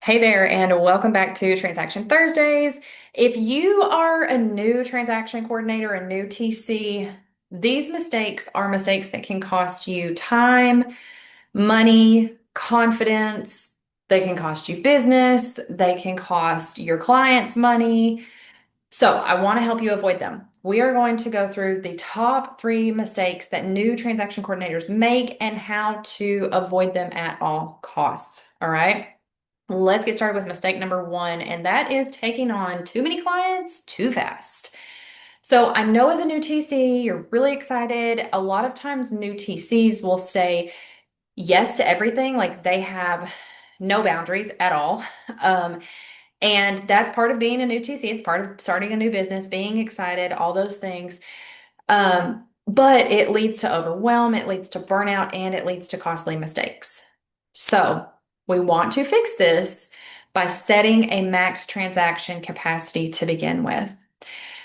Hey there, and welcome back to Transaction Thursdays. If you are a new transaction coordinator, a new TC, these mistakes are mistakes that can cost you time, money, confidence. They can cost you business. They can cost your clients money. So I want to help you avoid them. We are going to go through the top three mistakes that new transaction coordinators make and how to avoid them at all costs. All right. Let's get started with mistake number one, and that is taking on too many clients too fast. So I know as a new TC, you're really excited. A lot of times, new TCs will say yes to everything, like they have no boundaries at all. Um, and that's part of being a new TC. It's part of starting a new business, being excited, all those things. But it leads to overwhelm, it leads to burnout, and it leads to costly mistakes. So we want to fix this by setting a max transaction capacity to begin with.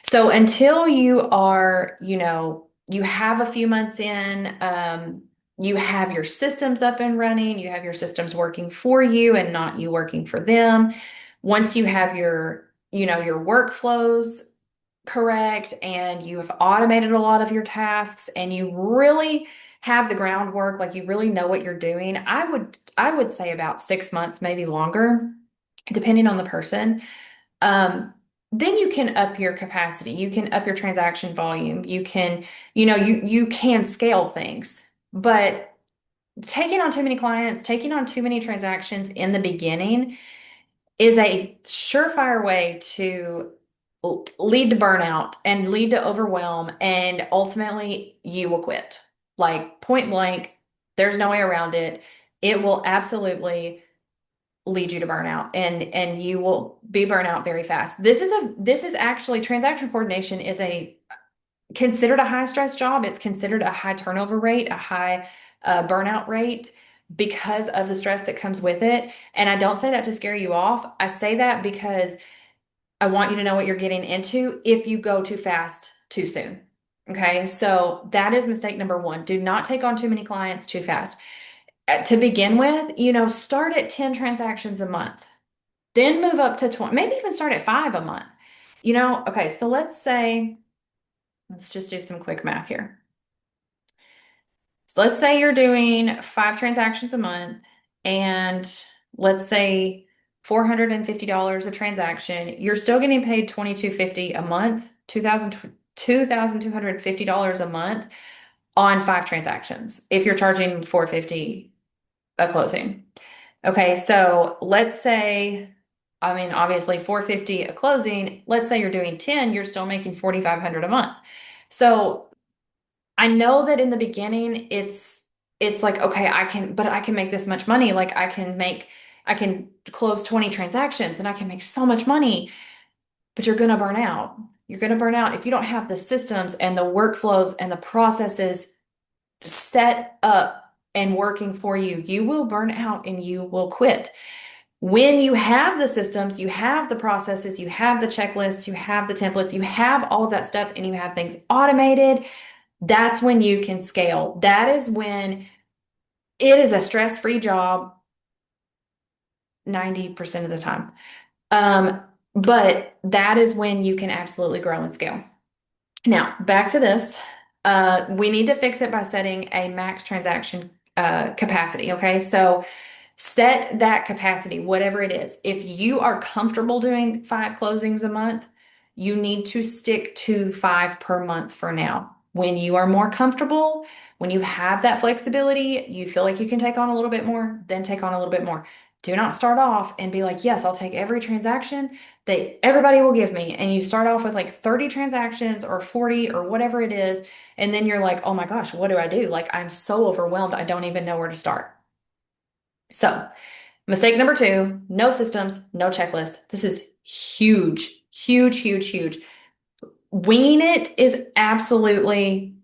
So until you are, you have a few months in, you have your systems up and running, you have your systems working for you and not you working for them. Once you have your workflows correct and you have automated a lot of your tasks and you really have the groundwork, like you really know what you're doing, I would say about 6 months, maybe longer, depending on the person. Um, then you can up your capacity, you can up your transaction volume, you can scale things. But taking on too many clients, taking on too many transactions in the beginning is a surefire way to lead to burnout and lead to overwhelm, and ultimately you will quit. Like point blank, there's no way around it. It will absolutely lead you to burnout, and you will be burnout very fast. This is actually transaction coordination is a considered a high stress job. It's considered a high turnover rate, a high burnout rate because of the stress that comes with it. And I don't say that to scare you off. I say that because I want you to know what you're getting into if you go too fast too soon. Okay, so that is mistake number one. Do not take on too many clients too fast. To begin with, start at 10 transactions a month, then move up to 20, maybe even start at five a month. Okay, so let's just do some quick math here. So let's say you're doing five transactions a month, and let's say $450 a transaction. You're still getting paid $2,250 a month, $2,250 a month on five transactions if you're charging $450 a closing. Okay, so let's say, I mean, obviously $450 a closing. Let's say you're doing 10, you're still making $4,500 a month. So I know that in the beginning it's like, okay, I can make this much money. Like I can close 20 transactions and I can make so much money, but you're gonna burn out. You're gonna burn out if you don't have the systems and the workflows and the processes set up and working for you. You will burn out and you will quit. When you have the systems, you have the processes, you have the checklists, you have the templates, you have all of that stuff, and you have things automated, that's when you can scale. That is when it is a stress-free job 90% of the time. But that is when you can absolutely grow and scale. Now, back to this. We need to fix it by setting a max transaction capacity. Okay. So set that capacity, whatever it is. If you are comfortable doing five closings a month, you need to stick to five per month for now. When you are more comfortable, when you have that flexibility, you feel like you can take on a little bit more, then take on a little bit more. Do not start off and be like, yes, I'll take every transaction that everybody will give me. And you start off with like 30 transactions or 40 or whatever it is. And then you're like, oh my gosh, what do I do? Like, I'm so overwhelmed. I don't even know where to start. So, mistake number two, no systems, no checklist. This is huge, huge, huge, huge. Winging it is absolutely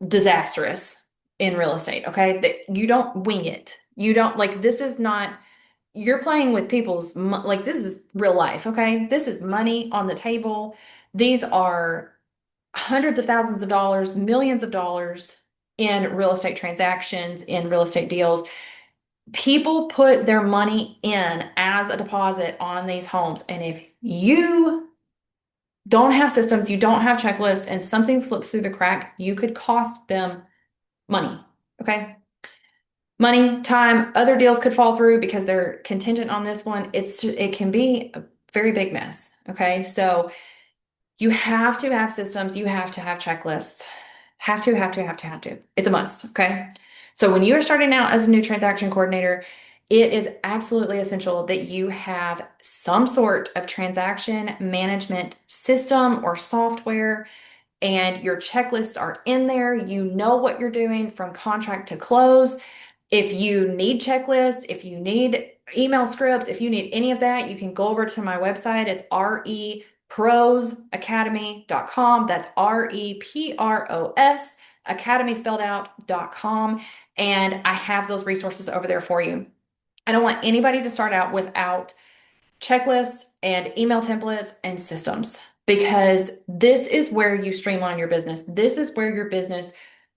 disastrous in real estate, okay? You don't wing it. You don't like this is not you're playing with like this is real life, okay? This is money on the table. These are hundreds of thousands of dollars, millions of dollars in real estate transactions, in real estate deals. People put their money in as a deposit on these homes. And if you don't have systems, you don't have checklists, and something slips through the crack, you could cost them money. Okay. Money, time, other deals could fall through because they're contingent on this one. It can be a very big mess. Okay. So you have to have systems, you have to have checklists. Have to. It's a must. Okay. So when you are starting out as a new transaction coordinator, it is absolutely essential that you have some sort of transaction management system or software, and your checklists are in there. You know what you're doing from contract to close. If you need checklists, if you need email scripts, if you need any of that, you can go over to my website. It's reprosacademy.com. That's REPROS academy spelled out.com. And I have those resources over there for you. I don't want anybody to start out without checklists and email templates and systems, because this is where you streamline your business. This is where your business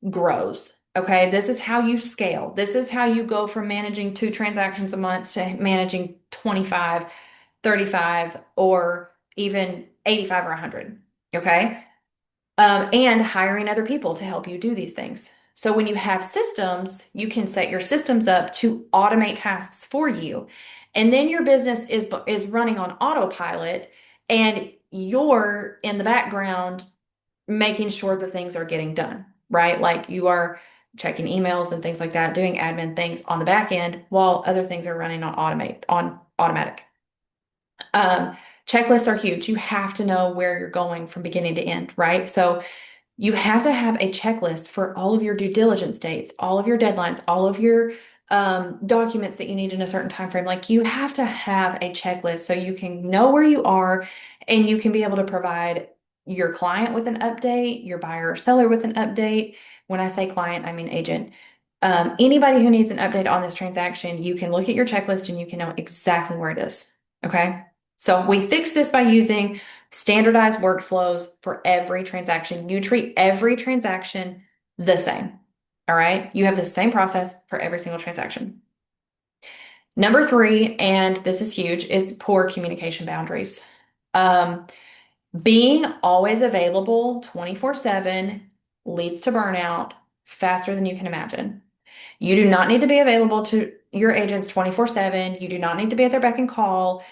grows. Okay. This is how you scale. This is how you go from managing 2 transactions a month to managing 25, 35, or even 85 or 100. Okay. And hiring other people to help you do these things. So when you have systems, you can set your systems up to automate tasks for you. And then your business is running on autopilot, and you're in the background making sure the things are getting done, right? Like you are checking emails and things like that, doing admin things on the back end while other things are running on automatic. Um, Checklists are huge. You have to know where you're going from beginning to end, right? So you have to have a checklist for all of your due diligence dates, all of your deadlines, all of your documents that you need in a certain time frame. Like you have to have a checklist so you can know where you are, and you can be able to provide your client with an update, your buyer or seller with an update. When I say client, I mean agent. Anybody who needs an update on this transaction, you can look at your checklist and you can know exactly where it is. Okay. So we fix this by using standardized workflows for every transaction. You treat every transaction the same. All right. You have the same process for every single transaction. Number three, and this is huge, is poor communication boundaries. Um, Being always available 24/7 leads to burnout faster than you can imagine. You do not need to be available to your agents 24/7. You do not need to be at their beck and call.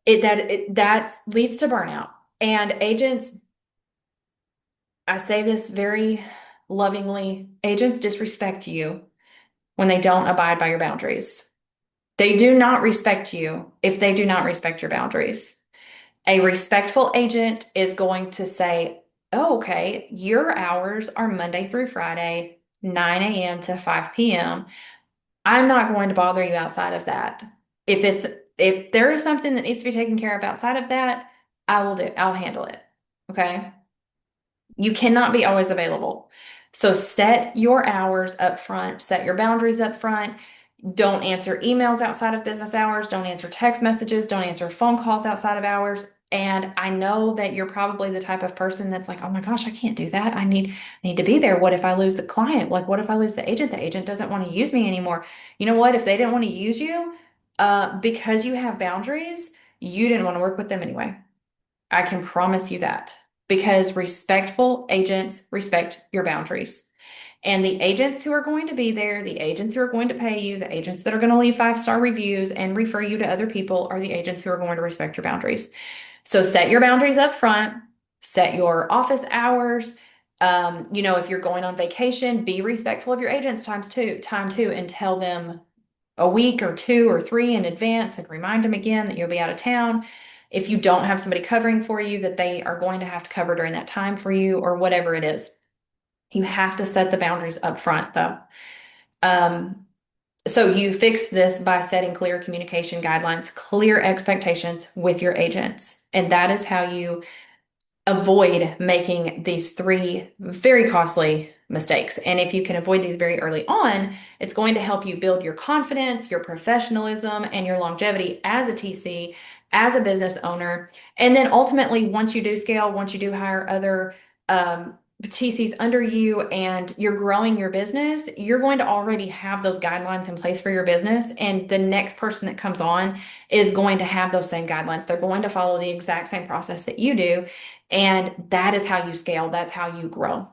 That leads to burnout. And agents, I say this very lovingly, agents disrespect you when they don't abide by your boundaries. They do not respect you if they do not respect your boundaries. A respectful agent is going to say, oh, okay, your hours are Monday through Friday, 9 a.m. to 5 p.m. I'm not going to bother you outside of that. If there is something that needs to be taken care of outside of that, I'll handle it. Okay. You cannot be always available. So set your hours up front, set your boundaries up front. Don't answer emails outside of business hours. Don't answer text messages. Don't answer phone calls outside of hours. And I know that you're probably the type of person that's like, oh my gosh, I can't do that. I need to be there. What if I lose the client? Like, what if I lose the agent? The agent doesn't want to use me anymore. You know what? If they didn't want to use you, because you have boundaries, you didn't want to work with them anyway. I can promise you that, because respectful agents respect your boundaries. And the agents who are going to be there, the agents who are going to pay you, the agents that are going to leave 5-star reviews and refer you to other people are the agents who are going to respect your boundaries. So set your boundaries up front, set your office hours. If you're going on vacation, be respectful of your agents' time too, and tell them a week or 2 or 3 in advance and remind them again that you'll be out of town. If you don't have somebody covering for you, that they are going to have to cover during that time for you, or whatever it is. You have to set the boundaries up front, though. So you fix this by setting clear communication guidelines, clear expectations with your agents. And that is how you avoid making these 3 very costly mistakes. And if you can avoid these very early on, it's going to help you build your confidence, your professionalism, and your longevity as a TC, as a business owner. And then ultimately, once you do scale, once you do hire other TCs under you and you're growing your business, you're going to already have those guidelines in place for your business. And the next person that comes on is going to have those same guidelines. They're going to follow the exact same process that you do. And that is how you scale. That's how you grow.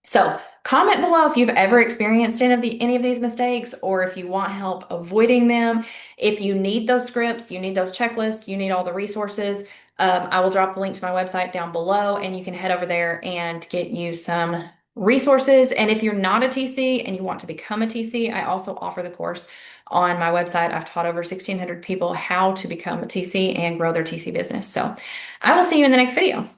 So comment below if you've ever experienced any of these mistakes, or if you want help avoiding them. If you need those scripts, you need those checklists, you need all the resources. I will drop the link to my website down below, and you can head over there and get you some resources. And if you're not a TC and you want to become a TC, I also offer the course on my website. I've taught over 1,600 people how to become a TC and grow their TC business. So I will see you in the next video.